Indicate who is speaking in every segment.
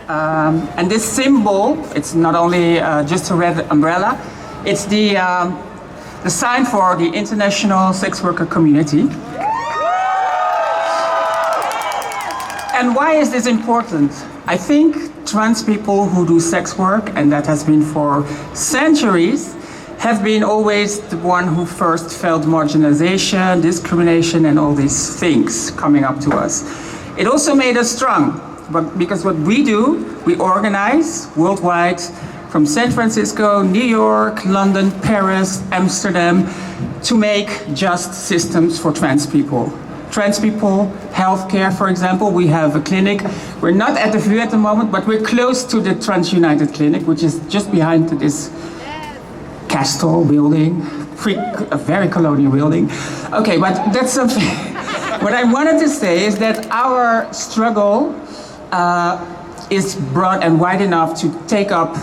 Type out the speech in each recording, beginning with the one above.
Speaker 1: And this symbol, it's not only just a red umbrella, it's the sign for the international sex worker community. And why is this important? I think trans people who do sex work, and that has been for centuries, have been always the one who first felt marginalization, discrimination, and all these things coming up to us. It also made us strong, because what we do, we organize worldwide from San Francisco, New York, London, Paris, Amsterdam, to make just systems for trans people. Trans people, healthcare, for example, we have a clinic. We're not at the VU at the moment, but we're close to the Trans United Clinic, which is just behind this castle building, a very colonial building. Okay, but that's something. What I wanted to say is that our struggle is broad and wide enough to take up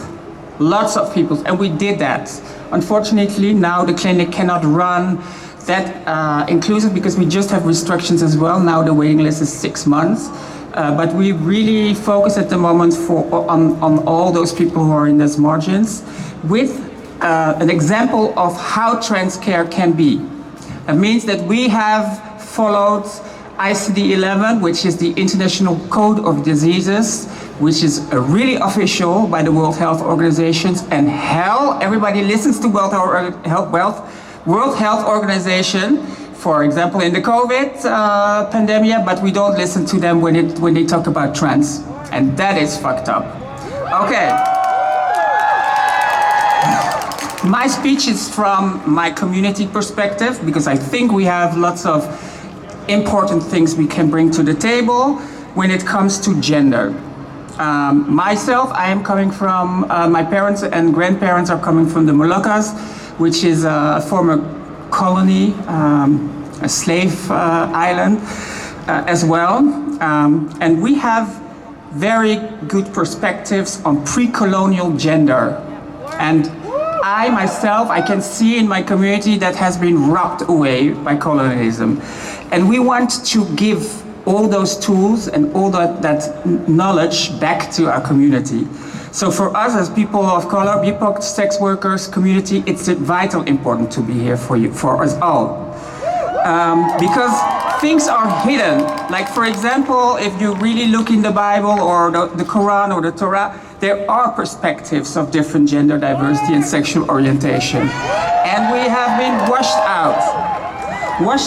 Speaker 1: lots of people, and we did that. Unfortunately, now the clinic cannot run that inclusive because we just have restrictions as well. Now the waiting list is 6 months. But we really focus at the moment on all those people who are in those margins with an example of how trans care can be. It means that we have followed ICD-11, which is the International Code of Diseases, which is really official by the World Health Organization. And hell, everybody listens to World Health Organization, for example, in the COVID pandemic, but we don't listen to them when they talk about trans. And that is fucked up. Okay. My speech is from my community perspective, because I think we have lots of important things we can bring to the table when it comes to gender. Myself, I am coming from, my parents and grandparents are coming from the Moluccas, which is a former colony, a slave island as well. And we have very good perspectives on pre-colonial gender. And I myself, I can see in my community that has been robbed away by colonialism. And we want to give all those tools and all that knowledge back to our community. So for us as people of color, BIPOC, sex workers, community, it's vital important to be here for us all. Because things are hidden. Like for example, if you really look in the Bible or the Quran or the Torah, there are perspectives of different gender diversity and sexual orientation. And we have been washed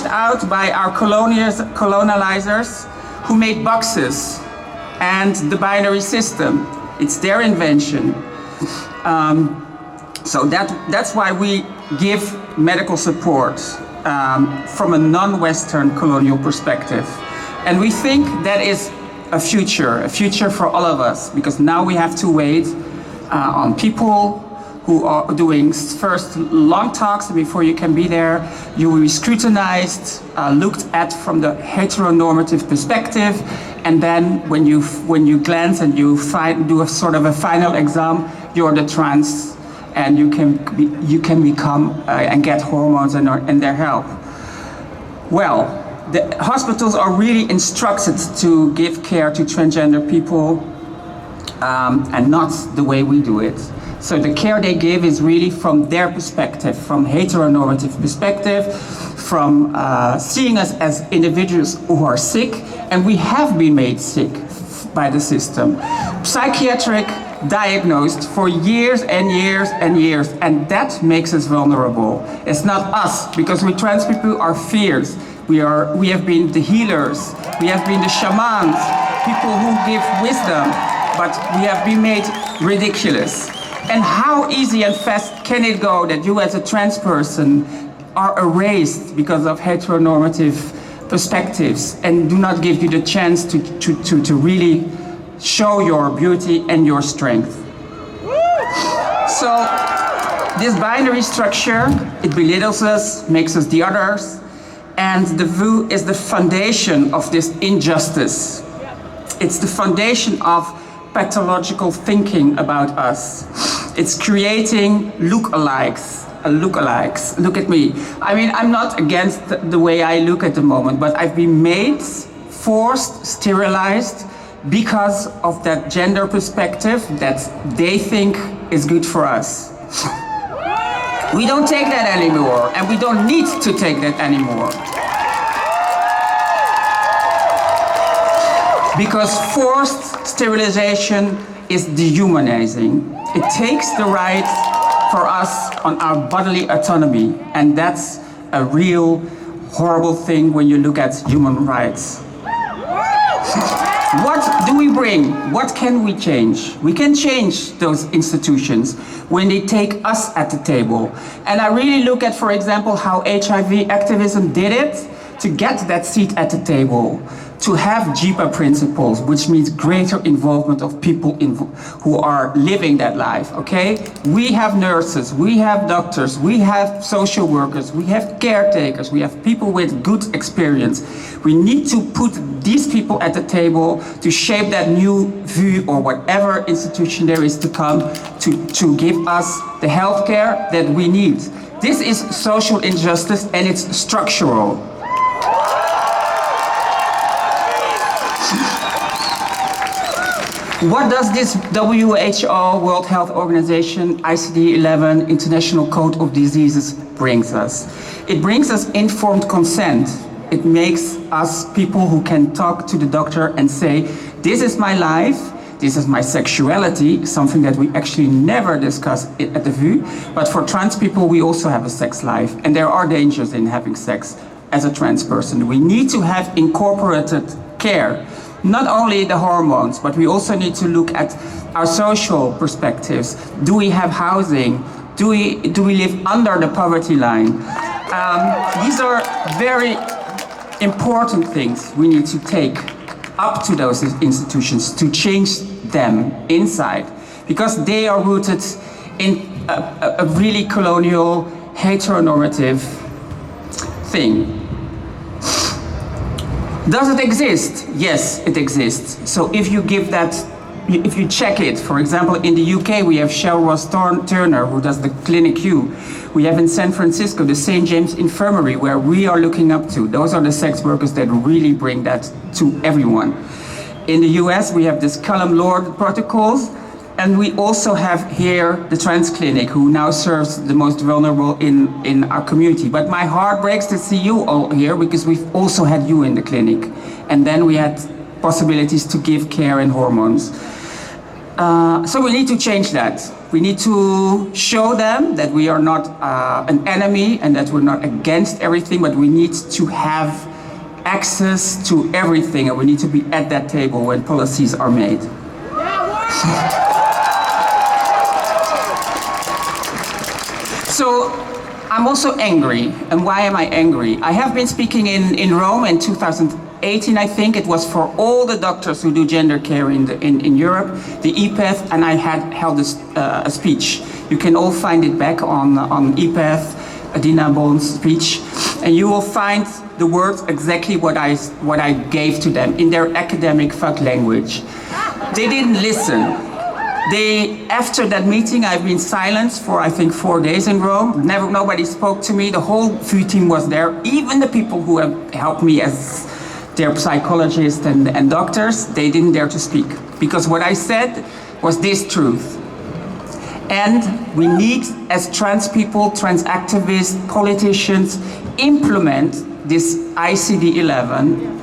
Speaker 1: out by our colonizers who made boxes and the binary system. It's their invention. So that's why we give medical support from a non-Western colonial perspective. And we think that is a future for all of us, because now we have to wait on people who are doing first long talks before you can be there. You will be scrutinized, looked at from the heteronormative perspective, and then when you glance and you do a sort of a final exam, you're the trans, and you can become and get hormones and their help. Well, the hospitals are really instructed to give care to transgender people, and not the way we do it. So the care they give is really from their perspective, from heteronormative perspective, from seeing us as individuals who are sick, and we have been made sick by the system. Psychiatric diagnosed for years and years and years, and that makes us vulnerable. It's not us, because we trans people are fierce. We have been the healers, we have been the shamans, people who give wisdom, but we have been made ridiculous. And how easy and fast can it go that you as a trans person are erased because of heteronormative perspectives and do not give you the chance to really show your beauty and your strength. So this binary structure, it belittles us, makes us the others, and the VU is the foundation of this injustice. It's the foundation of pathological thinking about us. It's creating lookalikes. Look at me. I mean, I'm not against the way I look at the moment, but I've been made, forced, sterilized because of that gender perspective that they think is good for us. We don't take that anymore, and we don't need to take that anymore. Because forced sterilization is dehumanizing. It takes the right for us on our bodily autonomy, and that's a real horrible thing when you look at human rights. What do we bring? What can we change? We can change those institutions when they take us at the table. And I really look at, for example, how HIV activism did it to get that seat at the table, to have JIPA principles, which means greater involvement of people who are living that life, okay? We have nurses, we have doctors, we have social workers, we have caretakers, we have people with good experience. We need to put these people at the table to shape that new view or whatever institution there is to come to give us the healthcare that we need. This is social injustice and it's structural. What does this WHO, World Health Organization, ICD-11, International Code of Diseases brings us? It brings us informed consent. It makes us people who can talk to the doctor and say, this is my life, this is my sexuality, something that we actually never discuss at the VU. But for trans people, we also have a sex life, and there are dangers in having sex as a trans person. We need to have incorporated care. Not only the hormones, but we also need to look at our social perspectives. Do we have housing? Do we live under the poverty line? These are very important things we need to take up to those institutions to change them inside, because they are rooted in a really colonial, heteronormative thing. Does it exist? Yes, it exists. So if you check it, for example, in the UK we have Cheryl Ross Turner, who does the Clinic U. We have in San Francisco the St. James Infirmary, where we are looking up to. Those are the sex workers that really bring that to everyone. In the US we have this Callum Lord protocols, and we also have here the Trans Clinic, who now serves the most vulnerable in our community. But my heart breaks to see you all here, because we've also had you in the clinic. And then we had possibilities to give care and hormones. So we need to change that. We need to show them that we are not an enemy and that we're not against everything, but we need to have access to everything, and we need to be at that table when policies are made. So I'm also angry. And why am I angry? I have been speaking in Rome in 2018, I think. It was for all the doctors who do gender care in Europe, the EPATH, and I had held a speech. You can all find it back on EPATH, Dinah Bone's speech, and you will find the words exactly what I gave to them in their academic fuck language. They didn't listen. After that meeting, I've been silenced for, I think, 4 days in Rome. Nobody spoke to me. The whole VU team was there. Even the people who have helped me as their psychologists and doctors, they didn't dare to speak. Because what I said was this truth. And we need, as trans people, trans activists, politicians, implement this ICD-11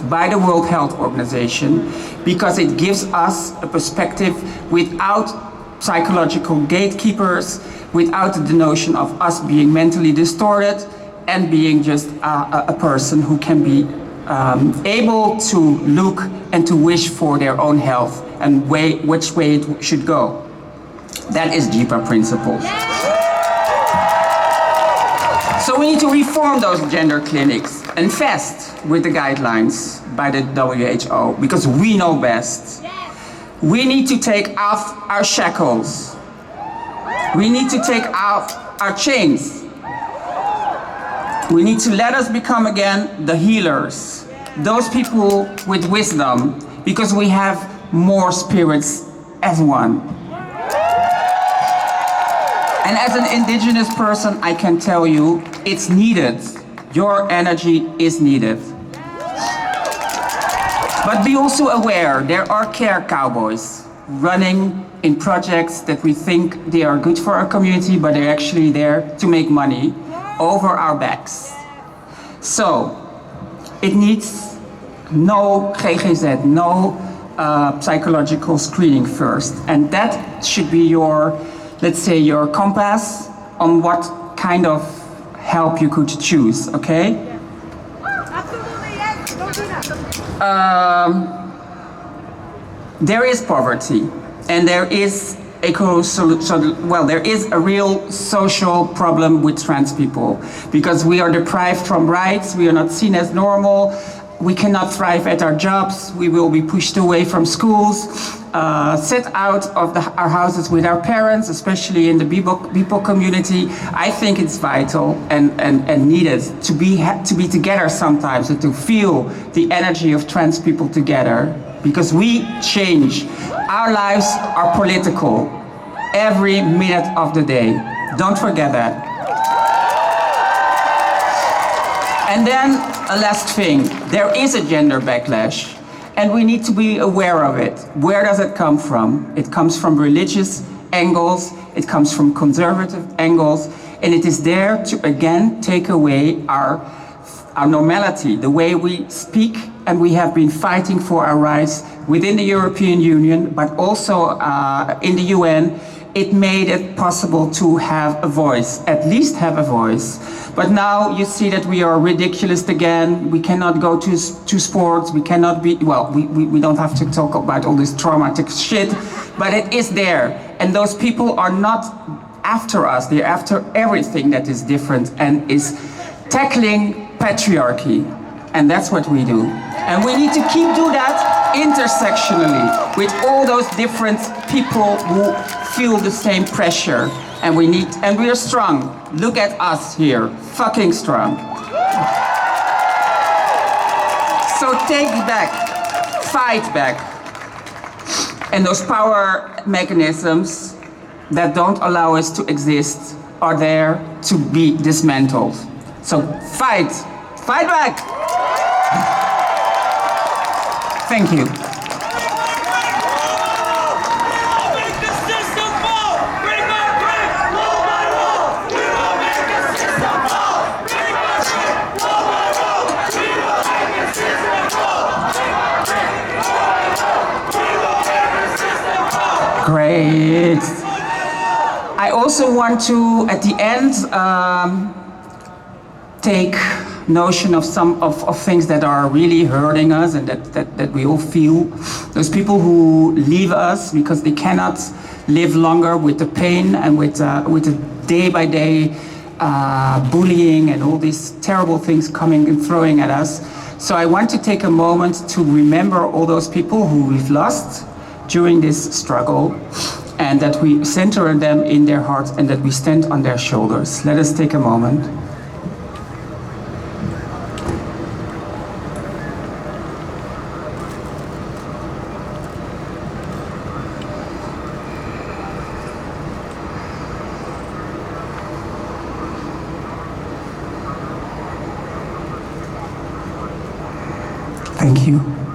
Speaker 1: by the World Health Organization, because it gives us a perspective without psychological gatekeepers, without the notion of us being mentally distorted and being just a person who can be able to look and to wish for their own health and which way it should go. That is JIPA principles. So we need to reform those gender clinics and fast with the guidelines by the WHO, because we know best. We need to take off our shackles. We need to take off our chains. We need to let us become again the healers, those people with wisdom, because we have more spirits as one. And as an indigenous person, I can tell you, it's needed. Your energy is needed. But be also aware, there are care cowboys running in projects that we think they are good for our community, but they're actually there to make money over our backs. So, it needs no GGZ, no psychological screening first. And that should be your, let's say, your compass on what kind of help you could choose, okay?
Speaker 2: Absolutely, yes. Don't do that.
Speaker 1: There is poverty, and there is there is a real social problem with trans people, because we are deprived from rights, we are not seen as normal, we cannot thrive at our jobs, we will be pushed away from schools, set out of our houses with our parents, especially in the BIPOC community. I think it's vital and needed to be together sometimes and to feel the energy of trans people together, because we change. Our lives are political every minute of the day. Don't forget that. And then a last thing, there is a gender backlash and we need to be aware of it. Where does it come from? It comes from religious angles, it comes from conservative angles, and it is there to again take away our normality, the way we speak, and we have been fighting for our rights within the European Union, but also in the UN. It made it possible to have a voice, at least have a voice. But now you see that we are ridiculous again. We cannot go to sports, we cannot be, well, we don't have to talk about all this traumatic shit, but it is there. And those people are not after us, they're after everything that is different and is tackling patriarchy. And that's what we do. And we need to keep doing that intersectionally with all those different people who feel the same pressure. And we are strong. Look at us here, fucking strong. So take back, fight back. And those power mechanisms that don't allow us to exist are there to be dismantled. So fight back. Thank you. Great. I also want to, at the end, take notion of some of things that are really hurting us and that we all feel. Those people who leave us because they cannot live longer with the pain and with the day-by-day bullying and all these terrible things coming and throwing at us. So I want to take a moment to remember all those people who we've lost during this struggle, and that we center them in their hearts and that we stand on their shoulders. Let us take a moment. Thank you.